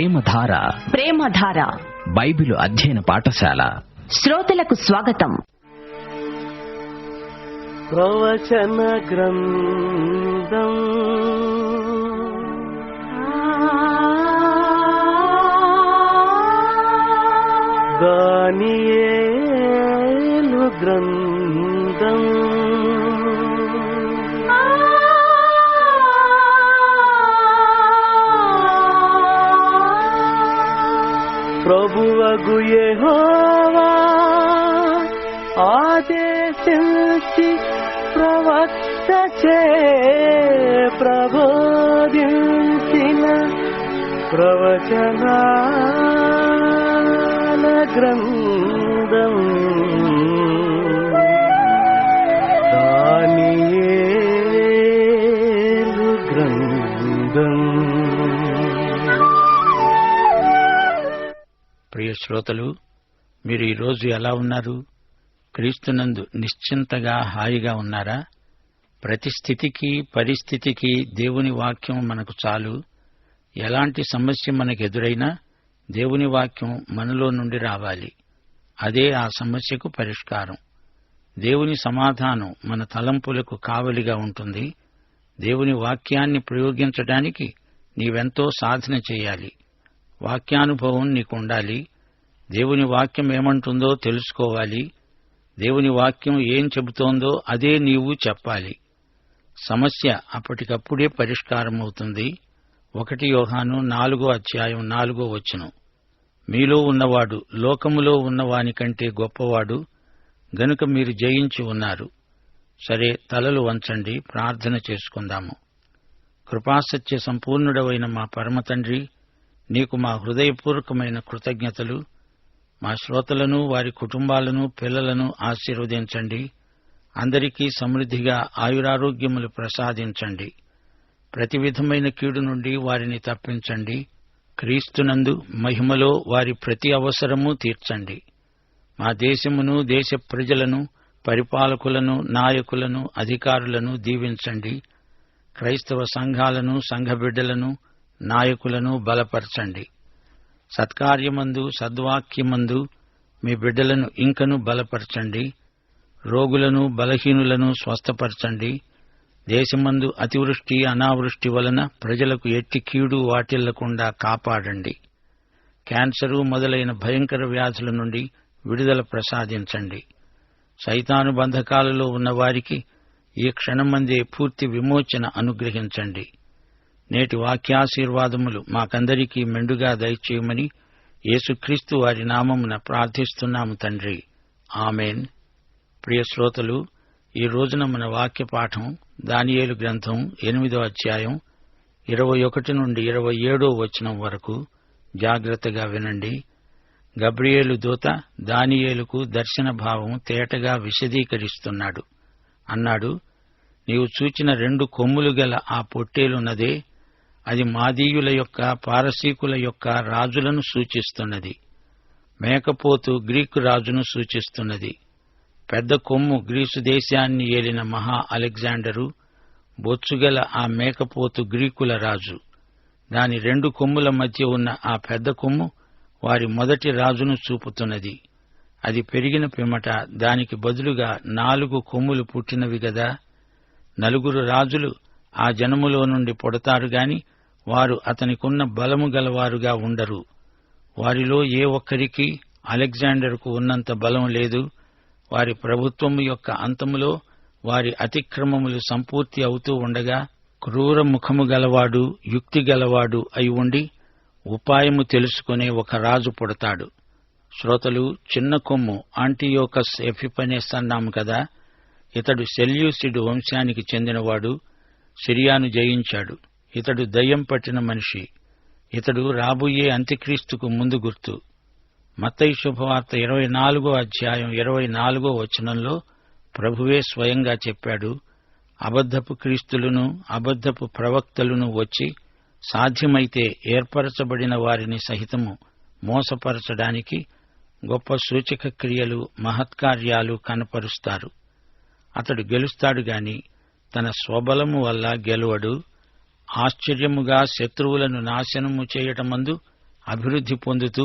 ప్రేమధార Bible అధ్యయన పాఠశాల శ్రోతలకు స్వాగతం. ప్రవచన గ్రంథం దానియేలు గ్రంథం ప్రభువగు యెహోవా ఆదేశించి ప్రవక్తచే ప్రబోధించిన ప్రవచనాల గ్రంథం దానియేలు గ్రంథం. ప్రియ శ్రోతలు, మీరు ఈరోజు ఎలా ఉన్నారు? క్రీస్తునందు నిశ్చింతగా హాయిగా ఉన్నారా? ప్రతి స్థితికి పరిస్థితికి దేవుని వాక్యం మనకు చాలు. ఎలాంటి సమస్య మనకు ఎదురైనా దేవుని వాక్యం మనలో నుండి రావాలి. అదే ఆ సమస్యకు పరిష్కారం. దేవుని సమాధానం మన తలంపులకు కావలిగా ఉంటుంది. దేవుని వాక్యాన్ని ప్రయోగించడానికి నీవెంతో సాధన చేయాలి. వాక్యానుభవం నీకుండాలి. దేవుని వాక్యం ఏమంటుందో తెలుసుకోవాలి. దేవుని వాక్యం ఏం చెబుతోందో అదే నీవు చెప్పాలి. సమస్య అప్పటికప్పుడే పరిష్కారమవుతుంది. 1 యోహాను 4:4 మీలో ఉన్నవాడు లోకములో ఉన్నవాని కంటే గొప్పవాడు గనుక మీరు జయించి ఉన్నారు. సరే, తలలు వంచండి, ప్రార్థన చేసుకుందాము. కృపాసత్య సంపూర్ణుడవైన మా పరమతండ్రి, నీకు మా హృదయపూర్వకమైన కృతజ్ఞతలు. మా శ్రోతలను, వారి కుటుంబాలను, పిల్లలను ఆశీర్వదించండి. అందరికీ సమృద్ధిగా ఆయురారోగ్యములు ప్రసాదించండి. ప్రతి విధమైన కీడు నుండి వారిని తప్పించండి. క్రీస్తునందు మహిమలో వారి ప్రతి అవసరము తీర్చండి. మా దేశమును, దేశ ప్రజలను, పరిపాలకులను, నాయకులను, అధికారులను దీవించండి. క్రైస్తవ సంఘాలను, సంఘ బిడ్డలను, నాయకులను బలపరచండి. సత్కార్యమందు, సద్వాక్యమందు మీ బిడ్డలను ఇంకను బలపరచండి. రోగులను, బలహీనులను స్వస్థపరచండి. దేశమందు అతివృష్టి, అనావృష్టి వలన ప్రజలకు ఎట్టి కీడు వాటిల్లకుండా కాపాడండి. క్యాన్సరు మొదలైన భయంకర వ్యాధుల నుండి విడుదల ప్రసాదించండి. సైతాను బంధకాలలో ఉన్నవారికి ఈ క్షణమందే పూర్తి విమోచన అనుగ్రహించండి. నేటి వాక్యాశీర్వాదములు మాకందరికీ మెండుగా దయచేయమని యేసుక్రీస్తు వారి నామమున ప్రార్థిస్తున్నాము తండ్రి, ఆమెన్. ప్రియ శ్రోతలు, ఈ రోజున మన వాక్య పాఠం దానియేలు గ్రంథం 8వ అధ్యాయం 21 నుండి 27 వరకు. జాగ్రత్తగా వినండి. గబ్రియేలు దూత దానియేలుకు దర్శన భావం తేటగా విశదీకరిస్తున్నాడు. అన్నాడు, నీవు చూచిన 2 కొమ్ములు గల ఆ పొట్టేలున్నదే, అది మాదీయుల యొక్క, పారసీకుల యొక్క రాజులను సూచిస్తున్నది. మేకపోతు గ్రీకు రాజును సూచిస్తున్నది. పెద్ద కొమ్ము గ్రీసు దేశాన్ని ఏలిన మహా అలెగ్జాండరు, బొచ్చుగల ఆ మేకపోతు గ్రీకుల రాజు. దాని 2 కొమ్ముల మధ్య ఉన్న ఆ పెద్ద కొమ్ము వారి మొదటి రాజును చూపుతున్నది. అది పెరిగిన పిమ్మట దానికి బదులుగా 4 కొమ్ములు పుట్టినవి గదా. 4 రాజులు ఆ జనములో నుండి పుడతారు గాని వారు అతనికున్న బలము గలవారుగా ఉండరు. వారిలో ఏ ఒక్కరికి అలెగ్జాండర్కు ఉన్నంత బలం లేదు. వారి ప్రభుత్వము యొక్క అంతములో వారి అతిక్రమములు సంపూర్తి అవుతూ ఉండగా క్రూర ముఖము గలవాడు, యుక్తి గలవాడు అయి ఉండి ఉపాయము తెలుసుకునే ఒక రాజు పుడతాడు. శ్రోతలు, చిన్న కొమ్ము ఆంటియోకస్ ఎపిఫనెస్ అన్నాము కదా. ఇతడు సెల్యూసిడ్ వంశానికి చెందినవాడు. సిరియాను జయించాడు. ఇతడు దయ్యం పట్టిన మనిషి. ఇతడు రాబోయే అంత్యక్రీస్తుకు ముందు గుర్తు. మత్తయి శుభవార్త 24:24 ప్రభువే స్వయంగా చెప్పాడు, అబద్ధపు క్రీస్తులను, అబద్ధపు ప్రవక్తలను వచ్చి సాధ్యమైతే ఏర్పరచబడిన వారిని సహితము మోసపరచడానికి గొప్ప సూచక క్రియలు, మహత్కార్యాలు కనపరుస్తారు. అతడు గెలుస్తాడు గాని తన స్వబలము వల్ల గెలువడు. ఆశ్చర్యముగా శత్రువులను నాశనము చేయటమందు అభివృద్ధి పొందుతూ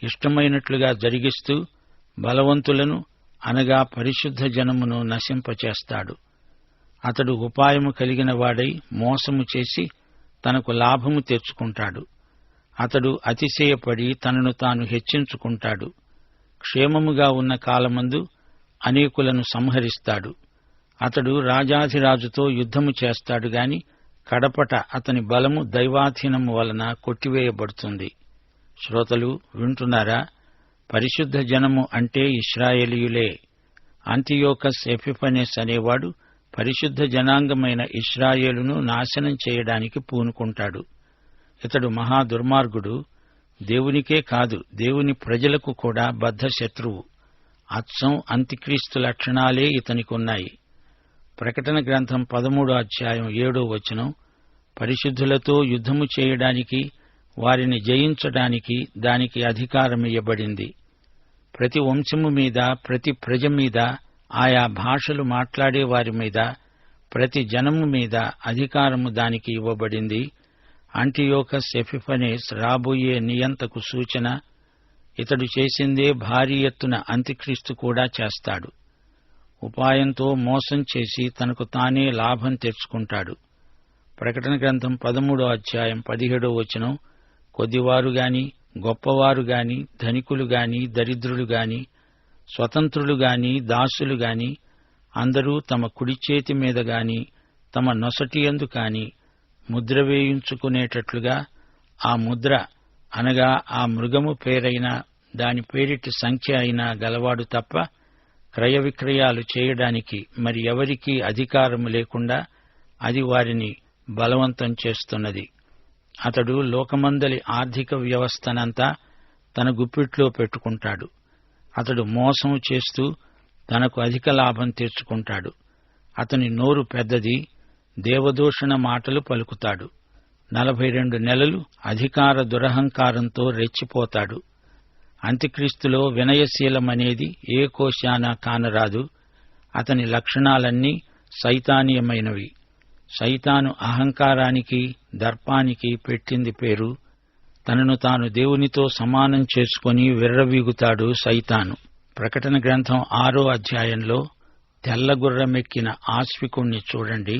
ఇష్టమైనట్లుగా జరిగిస్తూ బలవంతులను అనగా పరిశుద్ధ జనమును నశింపచేస్తాడు. అతడు ఉపాయము కలిగిన వాడై మోసము చేసి తనకు లాభము తెచ్చుకుంటాడు. అతడు అతిశయపడి తనను తాను హెచ్చించుకుంటాడు. క్షేమముగా ఉన్న కాలమందు అనేకులను సంహరిస్తాడు. అతడు రాజాధిరాజుతో యుద్ధము చేస్తాడు గాని కడపట అతని బలము దైవాధీనము వలన కొట్టివేయబడుతుంది. శ్రోతలు వింటున్నారా? పరిశుద్ధ జనము అంటే ఇశ్రాయేలీయులే. అంతియోకస్ ఎపిఫనెస్ అనేవాడు పరిశుద్ధ జనాంగమైన ఇశ్రాయేలును నాశనం చేయడానికి పూనుకుంటాడు. ఇతడు మహా దుర్మార్గుడు. దేవునికే కాదు, దేవుని ప్రజలకు కూడా బద్ధ శత్రువు. అచ్చం అంత్యక్రీస్తు లక్షణాలే ఇతనికున్నాయి. ప్రకటన గ్రంథం 13వ అధ్యాయం 7వ వచనం, పరిశుద్ధులతో యుద్ధము చేయడానికి, వారిని జయించడానికి దానికి అధికారమియ్యబడింది. ప్రతి వంశము మీద, ప్రతి ప్రజ మీద, ఆయా భాషలు మాట్లాడే వారి మీద, ప్రతి జనము మీద అధికారము దానికి ఇవ్వబడింది. అంటియోకస్ ఎపిఫనెస్ రాబోయే నియంతకు సూచన. ఇతడు చేసిందే భారీ ఎత్తున అంత్యక్రీస్తు కూడా చేస్తాడు. ఉపాయంతో మోసం చేసి తనకు తానే లాభం తెచ్చుకుంటాడు. ప్రకటన గ్రంథం 13వ అధ్యాయం 17వ వచనం, కొద్దివారు గాని, గొప్పవారు గాని, ధనికులు గాని, దరిద్రులు గాని, స్వతంత్రులు గాని, దాసులు గాని, అందరూ తమ కుడి చేతి మీద గాని, తమ నొసటియందు కాని ముద్ర వేయించుకునేటట్లుగా ఆ ముద్ర అనగా ఆ మృగము పేరైనా దాని పేరిటి సంఖ్య అయినా గలవాడు తప్ప క్రయ విక్రయాలు చేయడానికి మరి ఎవరికీ అధికారము లేకుండా అది వారిని బలవంతం చేస్తున్నది. అతడు లోకమందలి ఆర్థిక వ్యవస్థనంతా తన గుప్పిట్లో పెట్టుకుంటాడు. అతడు మోసం చేస్తూ తనకు అధిక లాభం తెచ్చుకుంటాడు. అతని నోరు పెద్దది, దేవదూషణ మాటలు పలుకుతాడు. 42 నెలలు అధికార దురహంకారంతో రెచ్చిపోతాడు. అంత్యక్రీస్తులో వినయశీలమనేది ఏ కోశానా కానరాదు. అతని లక్షణాలన్నీ సైతానీయమైనవి. సైతాను అహంకారానికి, దర్పానికి పెట్టింది పేరు. తనను తాను దేవునితో సమానం చేసుకుని విర్రవీగుతాడు సైతాను. ప్రకటన గ్రంథం 6వ అధ్యాయంలో తెల్లగుర్రమెక్కిన ఆశ్వికుణ్ణి చూడండి.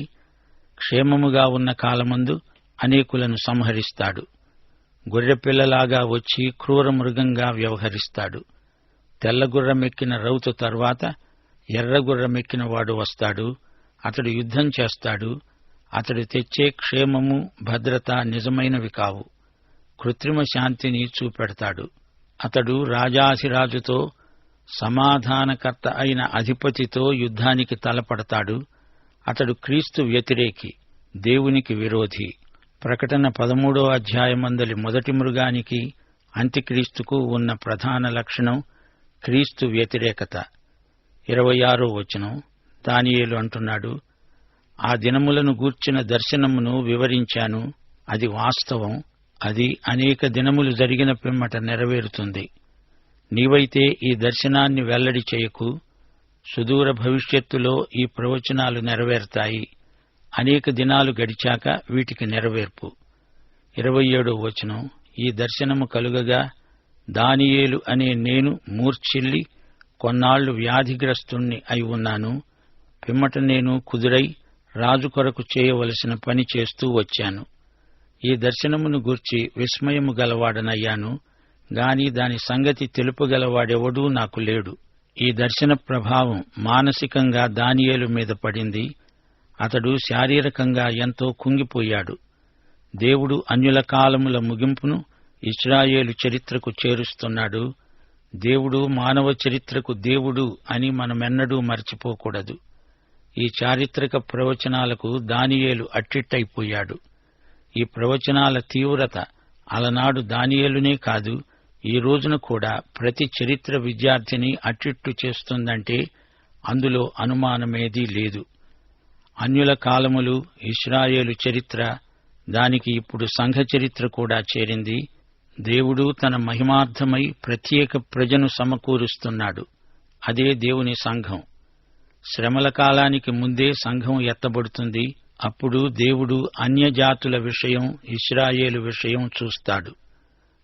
క్షేమముగా ఉన్న కాలమందు అనేకులను సంహరిస్తాడు. గొర్రెపిల్లలాగా వచ్చి క్రూర మృగంగా వ్యవహరిస్తాడు. తెల్లగుర్రమెక్కిన రౌతు తర్వాత ఎర్రగుర్రమెక్కిన వాడు వస్తాడు. అతడు యుద్ధం చేస్తాడు. అతడు తెచ్చే క్షేమము, భద్రత నిజమైనవి కావు. కృత్రిమ శాంతిని చూపెడతాడు. అతడు రాజాధిరాజుతో, సమాధానకర్త అయిన అధిపతితో యుద్ధానికి తలపడతాడు. అతడు క్రీస్తు వ్యతిరేకి, దేవునికి విరోధి. ప్రకటన 13వ అధ్యాయమందలి మొదటి మృగానికి, అంత్యక్రీస్తుకు ఉన్న ప్రధాన లక్షణం క్రీస్తు వ్యతిరేకత. 26వ వచనం, దానియేలు అంటున్నాడు, ఆ దినములను గూర్చిన దర్శనమును వివరించాను. అది వాస్తవం. అది అనేక దినములు జరిగిన పిమ్మట నెరవేరుతుంది. నీవైతే ఈ దర్శనాన్ని వెల్లడి చేయకు. సుదూర భవిష్యత్తులో ఈ ప్రవచనాలు నెరవేరుతాయి. అనేక దినాలు గడిచాక వీటికి నెరవేర్పు. 27వ వచనం, ఈ దర్శనము కలుగగా దానియేలు అనే నేను మూర్ఛిల్లి కొన్నాళ్లు వ్యాధిగ్రస్తుణ్ణి అయి ఉన్నాను. పిమ్మట నేను కుదురై రాజు కొరకు చేయవలసిన పని చేస్తూ వచ్చాను. ఈ దర్శనమును గూర్చి విస్మయము గలవాడనయ్యాను గాని దాని సంగతి తెలుపగలవాడెవడూ నాకు లేడు. ఈ దర్శన ప్రభావం మానసికంగా దానియేలు మీద పడింది. అతడు శారీరకంగా ఎంతో కుంగిపోయాడు. దేవుడు అన్యుల కాలముల ముగింపును ఇశ్రాయేలు చరిత్రకు చేరుస్తున్నాడు. దేవుడు మానవ చరిత్రకు దేవుడు అని మనమెన్నడూ మర్చిపోకూడదు. ఈ చారిత్రక ప్రవచనాలకు దానియేలు అట్టిట్టయిపోయాడు. ఈ ప్రవచనాల తీవ్రత అలనాడు దానియేలునే కాదు, ఈ రోజున కూడా ప్రతి చరిత్ర విద్యార్థిని అట్టిట్టు చేస్తుందంటే అందులో అనుమానమేదీ లేదు. అన్యుల కాలములు, ఇశ్రాయేలు చరిత్ర, దానికి ఇప్పుడు సంఘ చరిత్ర కూడా చేరింది. దేవుడు తన మహిమార్థమై ప్రత్యేక ప్రజను సమకూరుస్తున్నాడు. అదే దేవుని సంఘం. శ్రమల కాలానికి ముందే సంఘం ఎత్తబడుతుంది. అప్పుడు దేవుడు అన్యజాతుల విషయం, ఇశ్రాయేలు విషయం చూస్తాడు.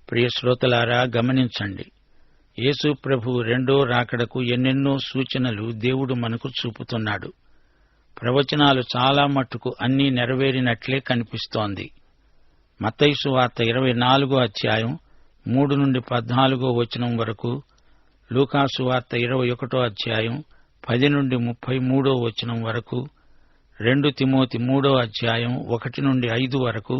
ప్రియ శ్రోతలారా, గమనించండి. యేసు ప్రభువు రెండో రాకడకు ఎన్నెన్నో సూచనలు దేవుడు మనకు చూపుతున్నాడు. ప్రవచనాలు చాలా మట్టుకు అన్నీ నెరవేరినట్లే కనిపిస్తోంది. మత్తయి సువార్త 24వ అధ్యాయం 3 నుండి 14వ వచనం వరకు, లూకా సువార్త 21వ అధ్యాయం 10 నుండి 33వ వచనం వరకు, 2 తిమోతి 3వ అధ్యాయం 1 నుండి 5 వరకు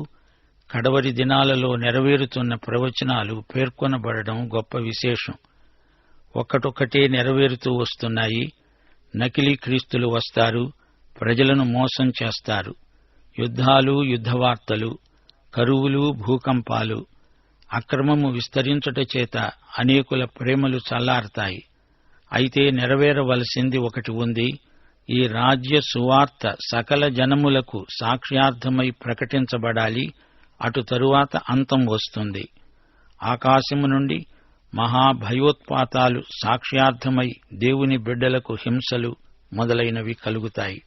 కడవరి దినాలలో నెరవేరుతున్న ప్రవచనాలు పేర్కొనబడడం గొప్ప విశేషం. ఒక్కటొక్కటే నెరవేరుతూ వస్తున్నాయి. నకిలీ క్రీస్తులు వస్తారు, ప్రజలను మోసం చేస్తారు. యుద్ధాలు, యుద్ధవార్తలు, కరువులు, భూకంపాలు, అక్రమము విస్తరించుట చేత అనేకుల ప్రేమలు చల్లారతాయి. అయితే నెరవేరవలసింది ఒకటి ఉంది. ఈ రాజ్య సువార్త సకల జనములకు సాక్ష్యార్థమై ప్రకటించబడాలి. అటు తరువాత అంతం వస్తుంది. ఆకాశము నుండి మహాభయోత్పాతాలు సాక్ష్యార్థమై దేవుని బిడ్డలకు హింసలు మొదలైనవి కలుగుతాయి.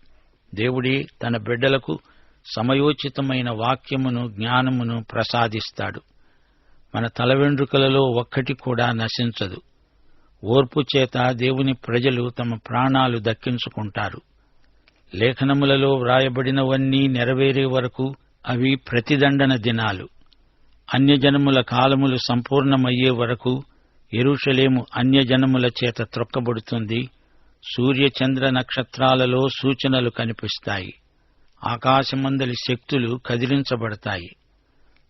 దేవుడే తన బిడ్డలకు సమయోచితమైన వాక్యమును, జ్ఞానమును ప్రసాదిస్తాడు. మన తల వెండ్రుకలలో ఒక్కటి కూడా నశించదు. ఓర్పు చేత దేవుని ప్రజలు తమ ప్రాణాలు దక్కించుకుంటారు. లేఖనములలో వ్రాయబడినవన్నీ నెరవేరే వరకు అవి ప్రతిదండన దినాలు. అన్యజనముల కాలములు సంపూర్ణమయ్యే వరకు యెరూషలేము అన్యజనముల చేత త్రొక్కబడుతుంది. సూర్యచంద్ర నక్షత్రాలలో సూచనలు కనిపిస్తాయి. ఆకాశమందలి శక్తులు కదిలించబడతాయి.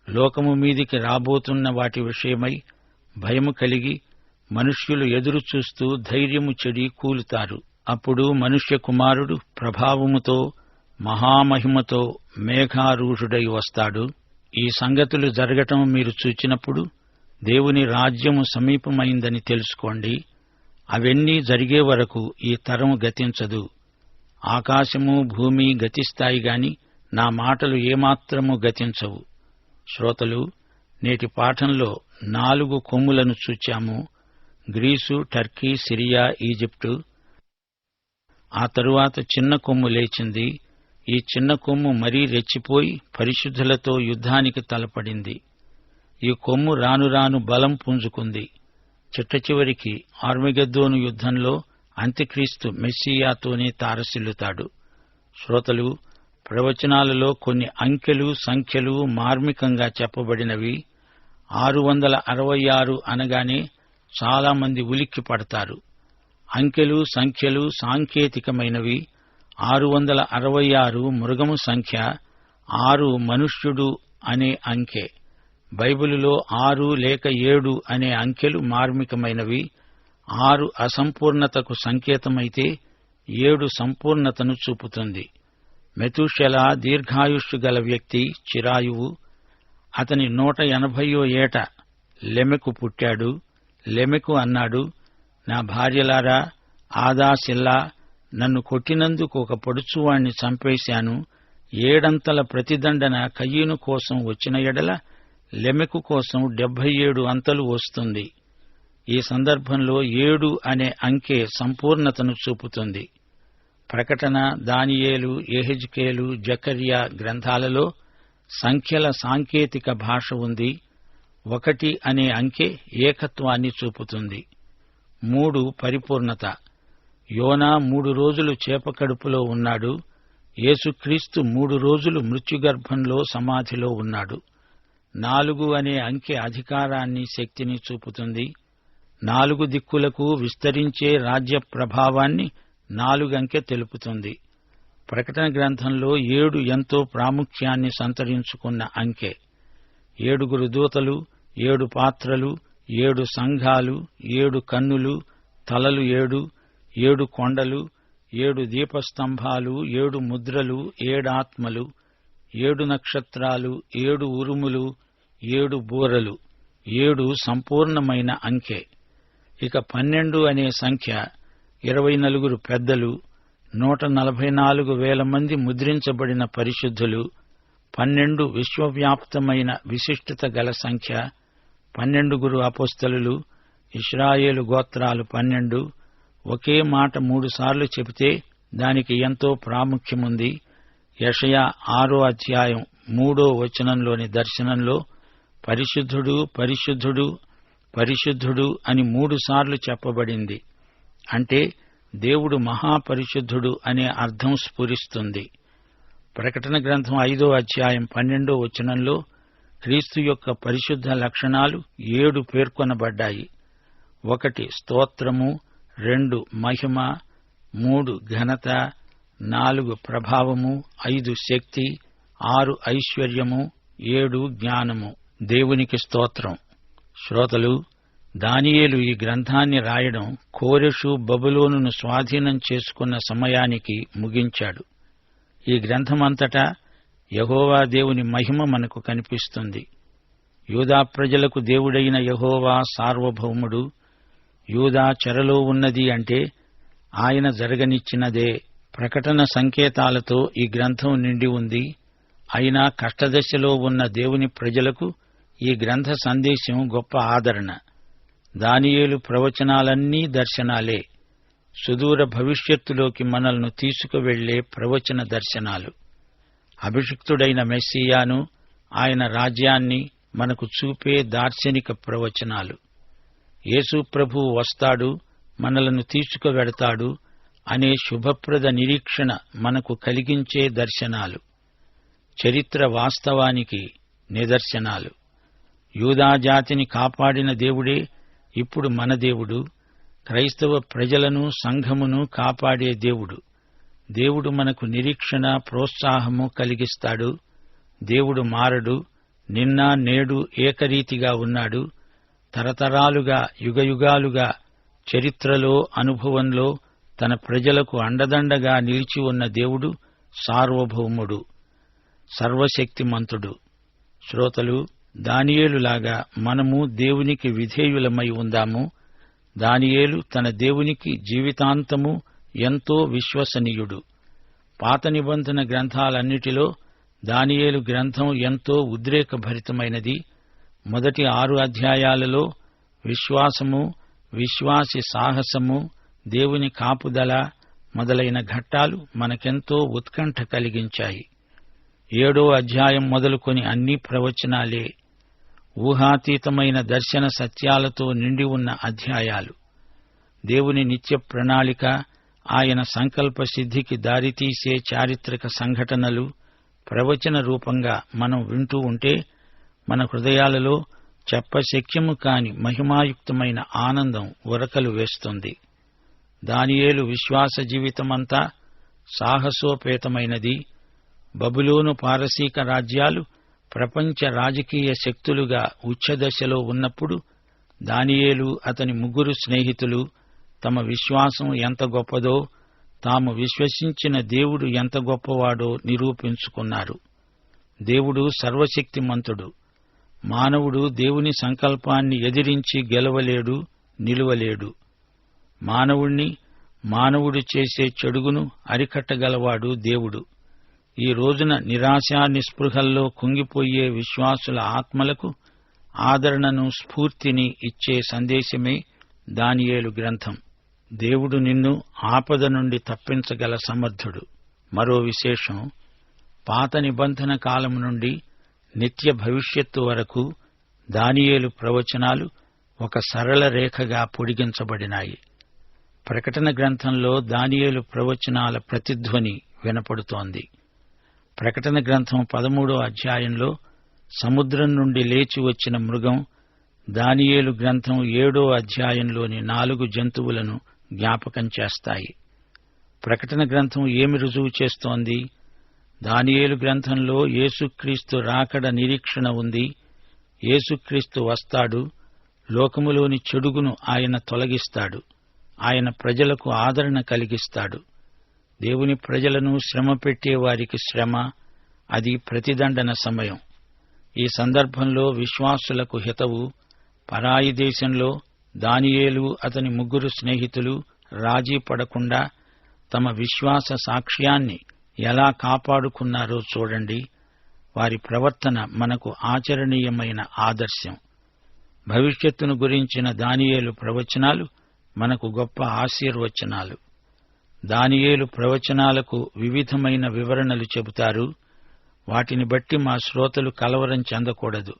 లోకము మీదికి రాబోతున్న వాటి విషయమై భయము కలిగి మనుష్యులు ఎదురుచూస్తూ ధైర్యము చెడి కూలుతారు. అప్పుడు మనుష్య కుమారుడు ప్రభావముతో, మహామహిమతో మేఘారూఢుడై వస్తాడు. ఈ సంగతులు జరగటం మీరు చూచినప్పుడు దేవుని రాజ్యము సమీపమైందని తెలుసుకోండి. అవన్నీ జరిగే వరకు ఈ తరం గతించదు. ఆకాశము, భూమి గతిస్తాయి గాని నా మాటలు ఏమాత్రము గతించవు. శ్రోతలు, నేటి పాఠంలో 4 కొమ్ములను చూచాము. Greece, Turkey, Syria, Egypt. ఆ తరువాత చిన్న కొమ్ము లేచింది. ఈ చిన్న కొమ్ము మరీ రెచ్చిపోయి పరిశుద్ధులతో యుద్ధానికి తలపడింది. ఈ కొమ్ము రాను రాను బలం పుంజుకుంది. చిట్టచివరికి ఆర్మగెద్దోను యుద్ధంలో అంత్యక్రీస్తు మెస్సియాతోనే తారసిల్లుతాడు. శ్రోతలు, ప్రవచనాలలో కొన్ని అంకెలు, సంఖ్యలు మార్మికంగా చెప్పబడినవి. 666 అనగానే చాలామంది ఉలిక్కి పడతారు. అంకెలు, సంఖ్యలు సాంకేతికమైనవి. 666 మృగము సంఖ్య, 6 మనుష్యుడు అనే అంకె. బైబిలులో 6 లేక 7 అనే అంకెలు మార్మికమైనవి. 6 అసంపూర్ణతకు సంకేతమైతే 7 సంపూర్ణతను చూపుతుంది. మెతూషెల దీర్ఘాయుష్షు గల వ్యక్తి, చిరాయువు. అతని 180వ ఏట లెమెకు పుట్టాడు. లెమెకు అన్నాడు, నా భార్యలారా, ఆదా, సిల్లా, నన్ను కొట్టినందుకు ఒక పొడుచువాణ్ణి చంపేశాను. 7 ప్రతిదండన కయీను కోసం వచ్చిన ఎడల లెమెకు కోసం 77 అంతలు వస్తుంది. ఈ సందర్భంలో 7 అనే అంకె సంపూర్ణతను చూపుతుంది. ప్రకటన, దానియేలు, యెహెజ్కేలు, జకర్యా గ్రంథాలలో సంఖ్యల సాంకేతిక భాష ఉంది. 1 అనే అంకె ఏకత్వాన్ని చూపుతుంది. 3 పరిపూర్ణత. యోనా 3 రోజులు చేప కడుపులో ఉన్నాడు. యేసుక్రీస్తు 3 రోజులు మృత్యుగర్భంలో సమాధిలో ఉన్నాడు. 4 అనే అంకె అధికారాన్ని, శక్తిని చూపుతుంది. 4 దిక్కులకు విస్తరించే రాజ్య ప్రభావాన్ని 4 అంకె తెలుపుతుంది. ప్రకటన గ్రంథంలో 7 ఎంతో ప్రాముఖ్యాన్ని సంతరించుకున్న అంకె. 7 దూతలు, 7 పాత్రలు, 7 సంఘాలు, 7 కన్నులు, తలలు 7, 7 కొండలు, 7 దీపస్తంభాలు, 7 ముద్రలు, 7 ఆత్మలు, 7 నక్షత్రాలు, 7 ఉరుములు, 7 బూరలు. 7 సంపూర్ణమైన అంకె. ఇక 12 అనే సంఖ్య 24 పెద్దలు, 144,000 మంది ముద్రించబడిన పరిశుద్ధులు. 12 విశ్వవ్యాప్తమైన విశిష్టత గల సంఖ్య. 12 అపోస్తలులు, ఇశ్రాయేలు గోత్రాలు 12. ఒకే మాట 3 సార్లు చెబితే దానికి ఎంతో ప్రాముఖ్యముంది. యెషయా 6వ అధ్యాయం 3వ వచనంలోని దర్శనంలో పరిశుద్ధుడు పరిశుద్ధుడు పరిశుద్ధుడు అని 3 సార్లు చెప్పబడింది. అంటే దేవుడు మహాపరిశుద్ధుడు అనే అర్థం స్ఫురిస్తుంది. ప్రకటన గ్రంథం 5వ అధ్యాయం 12వ వచనంలో క్రీస్తు యొక్క పరిశుద్ధ లక్షణాలు 7 పేర్కొనబడ్డాయి. 1 స్తోత్రము, 2 మహిమ, 3 ఘనత, 4 ప్రభావము, 5 శక్తి, 6 ఐశ్వర్యము, 7 జ్ఞానము. దేవునికి స్తోత్రం. శ్రోతలు, దానియేలు ఈ గ్రంథాన్ని రాయడం కోరెషు బబులోనును స్వాధీనం చేసుకున్న సమయానికి ముగించాడు. ఈ గ్రంథమంతటా యెహోవా దేవుని మహిమ మనకు కనిపిస్తుంది. యూదా ప్రజలకు దేవుడైన యెహోవా సార్వభౌముడు. యూదా చెరలో ఉన్నది అంటే ఆయన జరగనిచ్చినదే. ప్రకటన సంకేతాలతో ఈ గ్రంథం నిండి ఉంది. అయినా కష్టదశలో ఉన్న దేవుని ప్రజలకు ఈ గ్రంథ సందేశం గొప్ప ఆదరణ. దానియేలు ప్రవచనాలన్నీ దర్శనాలే. సుదూర భవిష్యత్తులోకి మనల్ని తీసుకువెళ్లే ప్రవచన దర్శనాలు. అభిషిక్తుడైన మెస్సియాను, ఆయన రాజ్యాన్ని మనకు చూపే దార్శనిక ప్రవచనాలు. యేసు ప్రభువు వస్తాడు, మనలను తీసుకువెడతాడు అనే శుభప్రద నిరీక్షణ మనకు కలిగించే దర్శనాలు. చరిత్ర వాస్తవానికి నిదర్శనాలు. యూదాజాతిని కాపాడిన దేవుడే ఇప్పుడు మన దేవుడు. క్రైస్తవ ప్రజలను, సంఘమును కాపాడే దేవుడు. దేవుడు మనకు నిరీక్షణ, ప్రోత్సాహము కలిగిస్తాడు. దేవుడు మారడు. నిన్న నేడు ఏకరీతిగా ఉన్నాడు. తరతరాలుగా, యుగయుగాలుగా చరిత్రలో, అనుభవంలో తన ప్రజలకు అండదండగా నిలిచి ఉన్న దేవుడు సార్వభౌముడు, సర్వశక్తిమంతుడు. శ్రోతలు, దానియేలులాగా మనము దేవునికి విధేయులమై ఉందాము. దానియేలు తన దేవునికి జీవితాంతము ఎంతో విశ్వసనీయుడు. పాత నిబంధన గ్రంథాలన్నిటిలో దానియేలు గ్రంథం ఎంతో ఉద్రేకభరితమైనది. మొదటి 6 అధ్యాయాలలో విశ్వాసము, విశ్వాసి సాహసము, దేవుని కాపుదల మొదలైన ఘట్టాలు మనకెంతో ఉత్కంఠ కలిగించాయి. 7వ అధ్యాయం మొదలుకొని అన్ని ప్రవచనాలే. ఊహాతీతమైన దర్శన సత్యాలతో నిండి ఉన్న అధ్యాయాలు. దేవుని నిత్య ప్రణాళిక, ఆయన సంకల్ప సిద్ధికి దారితీసే చారిత్రక సంఘటనలు ప్రవచన రూపంగా మనం వింటూ ఉంటే మన హృదయాలలో చెప్పశక్యము కాని మహిమాయుక్తమైన ఆనందం ఉరకలు వేస్తుంది. దానియేలు విశ్వాస జీవితమంతా సాహసోపేతమైనది. బబులోను, పారసీక రాజ్యాలు ప్రపంచ రాజకీయ శక్తులుగా ఉచ్ఛదశలో ఉన్నప్పుడు దానియేలు, అతని 3 స్నేహితులు తమ విశ్వాసం ఎంత గొప్పదో, తాము విశ్వసించిన దేవుడు ఎంత గొప్పవాడో నిరూపించుకున్నారు. దేవుడు సర్వశక్తిమంతుడు. మానవుడు దేవుని సంకల్పాన్ని ఎదిరించి గెలవలేడు, నిలువలేడు. మానవుడు చేసే చెడుగును అరికట్టగలవాడు దేవుడు. ఈ రోజున నిరాశా నిస్పృహల్లో కుంగిపోయే విశ్వాసుల ఆత్మలకు ఆదరణను, స్ఫూర్తిని ఇచ్చే సందేశమే దానియేలు గ్రంథం. దేవుడు నిన్ను ఆపద నుండి తప్పించగల సమర్థుడు. మరో విశేషం, పాత నిబంధన కాలం నుండి నిత్య భవిష్యత్తు వరకు దానియేలు ప్రవచనాలు ఒక సరళ రేఖగా పొడిగించబడినాయి. ప్రకటన గ్రంథంలో దానియేలు ప్రవచనాల ప్రతిధ్వని వినపడుతోంది. ప్రకటన గ్రంథం 13వ అధ్యాయంలో సముద్రం నుండి లేచి వచ్చిన మృగం, దానియేలు గ్రంథం 7వ అధ్యాయంలోని 4 జంతువులను జ్ఞాపకం చేస్తాయి. ప్రకటన గ్రంథం ఏమి రుజువు చేస్తోంది? దానియేలు గ్రంథంలో యేసుక్రీస్తు రాకడ నిరీక్షణ ఉంది. యేసుక్రీస్తు వస్తాడు. లోకములోని చెడుగును ఆయన తొలగిస్తాడు. ఆయన ప్రజలకు ఆదరణ కలిగిస్తాడు. దేవుని ప్రజలను శ్రమ పెట్టే వారికి శ్రమ, అది ప్రతిదండన సమయం. ఈ సందర్భంలో విశ్వాసులకు హితవు. పరాయి దేశంలో దానియేలు, అతని 3 స్నేహితులు రాజీ పడకుండా తమ విశ్వాస సాక్ష్యాన్ని ఎలా కాపాడుకున్నారో చూడండి. వారి ప్రవర్తన మనకు ఆచరణీయమైన ఆదర్శం. భవిష్యత్తును గురించిన దానియేలు ప్రవచనాలు మనకు గొప్ప ఆశీర్వచనాలు. దానియేలు ప్రవచనాలకు వివిధమైన వివరణలు చెబుతారు. వాటిని బట్టి మా శ్రోతలు కలవరం చెందకూడదు.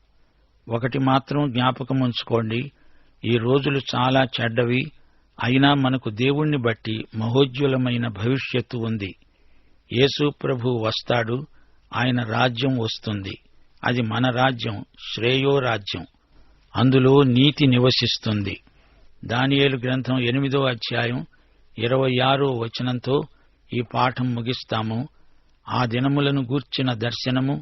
ఒకటి మాత్రం జ్ఞాపకం ఉంచుకోండి, ఈ రోజులు చాలా చెడ్డవి. అయినా మనకు దేవుణ్ణి బట్టి మహోజ్వలమైన భవిష్యత్తు ఉంది. యేసు ప్రభు వస్తాడు, ఆయన రాజ్యం వస్తుంది. అది మన రాజ్యం, శ్రేయో రాజ్యం. అందులో నీతి నివసిస్తుంది. దానియేలు గ్రంథం 8వ అధ్యాయం 26వ వచనంతో ఈ పాఠం ముగిస్తాము. ఆ దినములను గూర్చిన దర్శనము,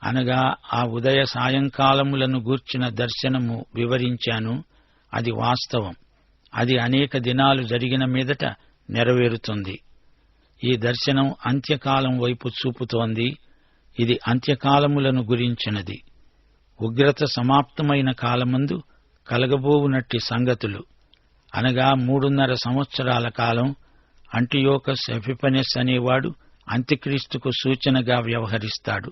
అనగా ఆ ఉదయ సాయంకాలములను గూర్చిన దర్శనము వివరించాను. అది వాస్తవం. అది అనేక దినాలు జరిగిన మీదట నెరవేరుతుంది. ఈ దర్శనం అంత్యకాలం వైపు చూపుతోంది. ఇది అంత్యకాలములను గురించినది. ఉగ్రత సమాప్తమైన కాలమందు కలగబోవునట్టి సంగతులు, అనగా 3.5 సంవత్సరాల కాలం. అంటియోకస్ ఎపిఫనెస్ అనేవాడు అంత్యక్రీస్తుకు సూచనగా వ్యవహరిస్తాడు.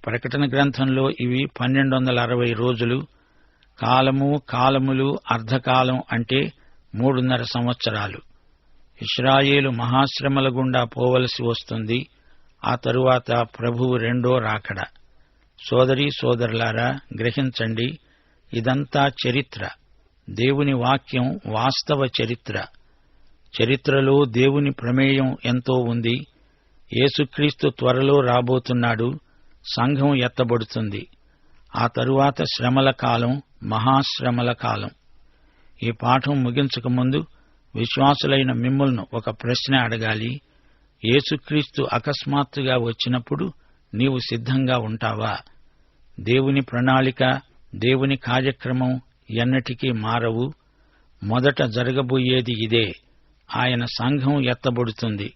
ప్రకటన గ్రంథంలో ఇవి 1260 రోజులు. కాలము, కాలములు, అర్ధకాలం అంటే 3.5 సంవత్సరాలు. ఇశ్రాయేలు మహాశ్రమల గుండా పోవలసి వస్తుంది. ఆ తరువాత ప్రభువు రెండో రాకడ. సోదరీ సోదరులారా, గ్రహించండి, ఇదంతా చరిత్ర. దేవుని వాక్యం వాస్తవ చరిత్ర. చరిత్రలో దేవుని ప్రమేయం ఎంతో ఉంది. యేసుక్రీస్తు త్వరలో రాబోతున్నాడు. సంఘం ఎత్తబడుతుంది. ఆ తరువాత శ్రమల కాలం, మహాశ్రమల కాలం. ఈ పాఠం ముగించకముందు విశ్వాసులైన మిమ్ములను ఒక ప్రశ్న అడగాలి. యేసుక్రీస్తు అకస్మాత్తుగా వచ్చినప్పుడు నీవు సిద్ధంగా ఉంటావా? దేవుని ప్రణాళిక, దేవుని కార్యక్రమం ఎన్నటికీ మారవు. మొదట జరగబోయేది ఇదే. ఆయన సంఘం ఎత్తబడుతుంది.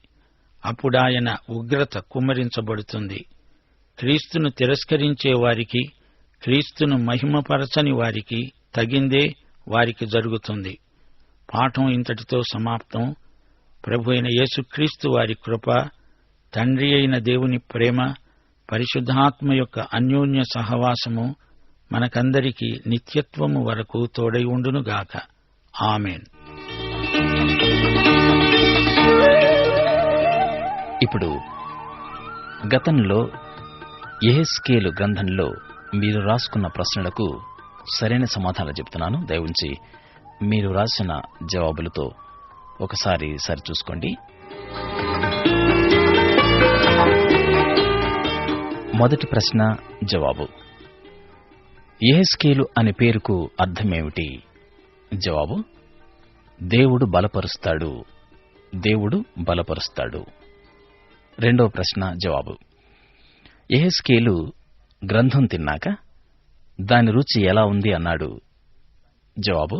అప్పుడాయన ఉగ్రత కుమ్మరించబడుతుంది. క్రీస్తును తిరస్కరించే వారికి, క్రీస్తును మహిమపరచని వారికి తగిందే వారికి జరుగుతుంది. పాఠం ఇంతటితో సమాప్తం. ప్రభు అయిన యేసుక్రీస్తు వారి కృప, తండ్రి అయిన దేవుని ప్రేమ, పరిశుద్ధాత్మ యొక్క అన్యోన్య సహవాసము మనకందరికీ నిత్యత్వము వరకు తోడై ఉండునుగాక. ఆమేన్. ఇప్పుడు గతంలో యెహెజ్కేలు గ్రంథంలో మీరు రాసుకున్న ప్రశ్నలకు సరైన సమాధానాలు చెప్తున్నాను. దయవుంచి మీరు రాసిన జవాబులతో ఒకసారి సరిచూసుకోండి. మొదటి ప్రశ్న జవాబు. యెహెజ్కేలు అనే పేరుకు అర్థమేమిటి? జవాబు: దేవుడు బలపరుస్తాడు. దేవుడు బలపరుస్తాడు. రెండవ ప్రశ్న జవాబు. యెహెజ్కేలు గ్రంథం తిన్నాక దాని రుచి ఎలా ఉంది అన్నాడు? జవాబు: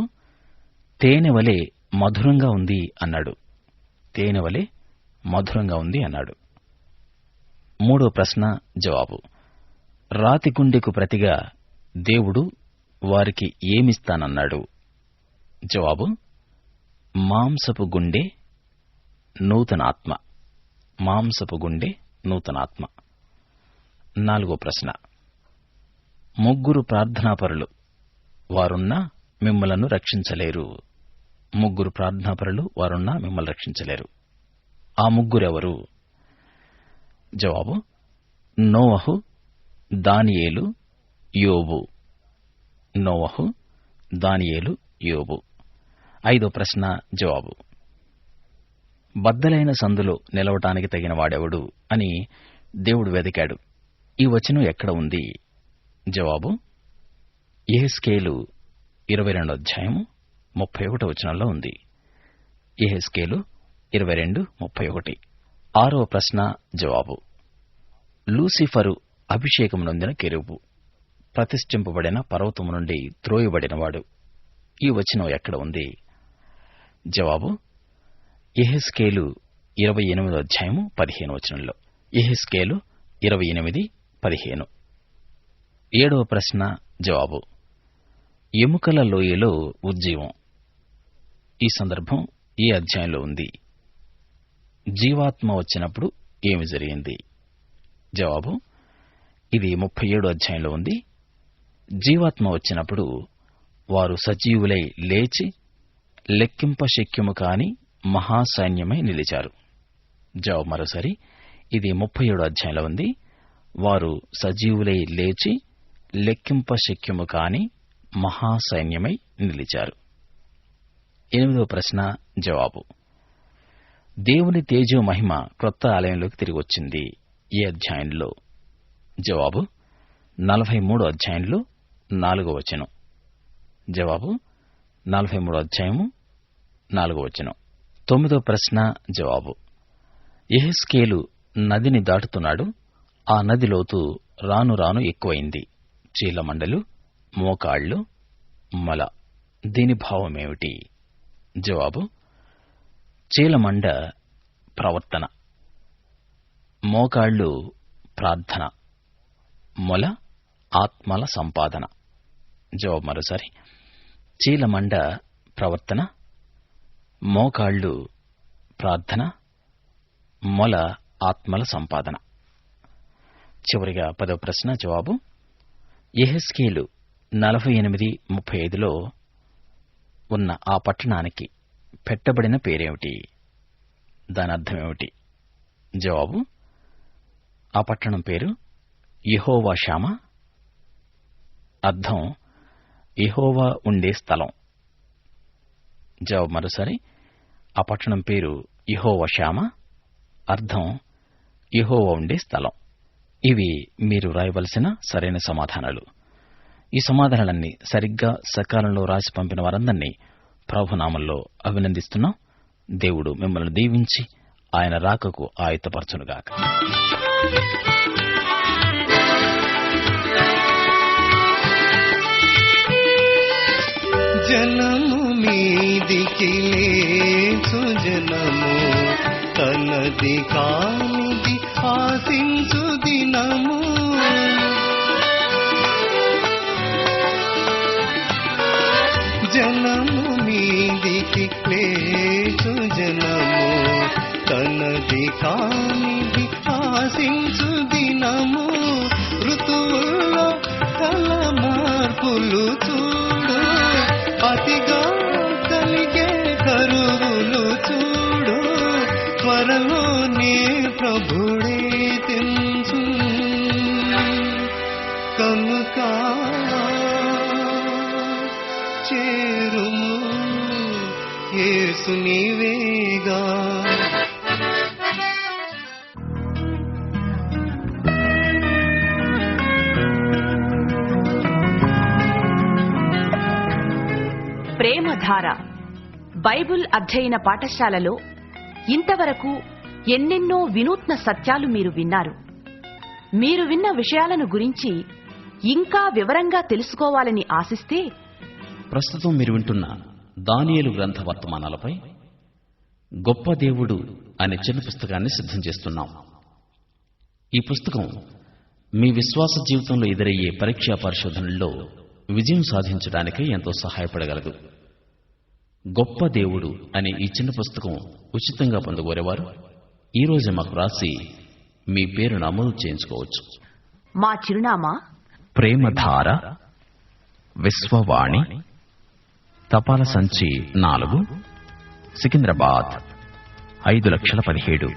తేనె వలె మధురంగా ఉంది అన్నాడు. తేనె వలె మధురంగా ఉంది అన్నాడు. మూడో ప్రశ్న జవాబు. రాతి గుండెకు ప్రతిగా దేవుడు వారికి ఏమిస్తానన్నాడు? జవాబు: మాంసపు గుండె, నూతనాత్మ. మాంసపు గుండె, నూతనాత్మ. నాలుగో ప్రశ్న. ముగ్గురు ప్రార్థనాపరులు, వారున్నా మిమ్మలను రక్షించలేరు. ముగ్గురు ప్రార్థనాపరులు, వారున్నా మిమ్మల్ని రక్షించలేరు. ఆ ముగ్గురెవరు? జవాబు: నోవహు, దానియేలు, యోబు. నోవహు, దానియేలు, యోబు. ఐదో ప్రశ్న జవాబు. బద్దలైన సందులో నిలవటానికి తగిన వాడెవడు అని దేవుడు వెదికాడు. ఈ వచనం ఎక్కడ ఉంది? జవాబు: యెహెజ్కేలు 22వ అధ్యాయము 31వ వచనంలో ఉంది. యెహెజ్కేలు 22:31. ఆరవ ప్రశ్న జవాబు. లూసిఫరు అభిషేకం నొందిన కెరూబు, ప్రతిష్ఠింపబడిన పర్వతము నుండి త్రోయబడినవాడు. ఈ వచనం ఎక్కడ ఉంది? జవాబు: యెహెజ్కేలు 28వ అధ్యాయము 15వ వచనంలో. యెహెజ్కేలు 28:15. ఏడవ ప్రశ్న జవాబు. ఎముకల లోయలో ఉజ్జీవం. ఈ సందర్భం ఈ అధ్యాయంలో ఉంది. జీవాత్మ వచ్చినప్పుడు ఏమి జరిగింది? జవాబు. ఇది 37వ అధ్యాయంలో ఉంది. జీవాత్మ వచ్చినప్పుడు వారు సజీవులై లేచి లెక్కింపశక్యము కాని మహాసైన్యమై నిలిచారు. జవాబు మరోసారి. ఇది 37వ అధ్యాయంలో ఉంది. వారు సజీవులై లేచి లెక్కింప శక్యము కాని మహాసైన్యమై నిలిచారు. 8వ ప్రశ్న జవాబు. దేవుని తేజో మహిమ క్రొత్త ఆలయంలోకి తిరిగి వచ్చింది ఏ అధ్యాయంలో? జవాబు 43వ అధ్యాయంలో 4వ వచనం. జవాబు 43వ అధ్యాయము 4వ వచనం. 9వ ప్రశ్న జవాబు. యెహెజ్కేలు నదిని దాటుతున్నాడు. ఆ నది లోతు రాను రాను ఎక్కువైంది. చీలమండలు, మోకాళ్లు, మొల. దీని భావమేమిటి? జవాబు. చీలమండ ప్రవర్తన, మోకాళ్లు ప్రార్థన, మొల ఆత్మల సంపాదన. జవాబు మరోసారి. చీలమండ ప్రవర్తన, మోకాళ్లు ప్రార్థన, మొల ఆత్మల సంపాదన. చివరిగా 10వ ప్రశ్న జవాబు. యెహెజ్కేలు 48:35లో ఉన్న ఆ పట్టణానికి పెట్టబడిన పేరేమిటి? దాని అర్థమేమిటి? జవాబు. ఆ పట్టణం పేరు యెహోవా షామా. అర్థం యెహోవా ఉండే స్థలం. జవాబు మరోసారి. ఆ పట్టణం పేరు యెహోవా షామా. అర్థం యెహోవా ఉండే స్థలం. ఇవి మీరు రాయవలసిన సరైన సమాధానాలు. ఈ సమాధానాలన్నీ సరిగ్గా సకాలంలో రాసి పంపిన వారందరినీ ప్రభునామంలో అభినందిస్తున్నాం. దేవుడు మిమ్మల్ని దీవించి ఆయన రాకకు ఆయుత్తపరచునుగాక. జనము మీదికి లేచు జనము, తనది కానిది ఆశించు దినము. జనము మీదికి లేచు జనము, తనది కానిది ఆశించు దినము. ఋతువుల్లో కల మార్పులు చూడు, అతిగా కలిగే కరువులు చూడు. త్వరలోనే ప్రభుడే తెంచు కనుక చేరుము యేసు నీవేగా. ప్రేమధార బైబిల్ అధ్యయన పాఠశాలలో ఇంతవరకు ఎన్నెన్నో వినూత్న సత్యాలు మీరు విన్నారు. మీరు విన్న విషయాలను గురించి ఇంకా వివరంగా తెలుసుకోవాలని ఆశిస్తే ప్రస్తుతం మీరు వింటున్న దానియేలు గ్రంథ వర్తమానాలపై గొప్ప దేవుడు అనే చిన్న పుస్తకాన్ని సిద్ధం చేస్తున్నాం. ఈ పుస్తకం మీ విశ్వాస జీవితంలో ఎదురయ్యే పరీక్షా పరిశోధనల్లో విజయం సాధించడానికి ఎంతో సహాయపడగలదు. గొప్ప దేవుడు అనే ఈ చిన్న పుస్తకం ఉచితంగా పొందగోరేవారు ఈ రోజు మాకు రాసి మీ పేరు నమోదు చేయించుకోవచ్చు. మా చిరునామా ప్రేమధార, విశ్వవాణి, తపాల సంచి 4, సికింద్రాబాద్ 5,17,000.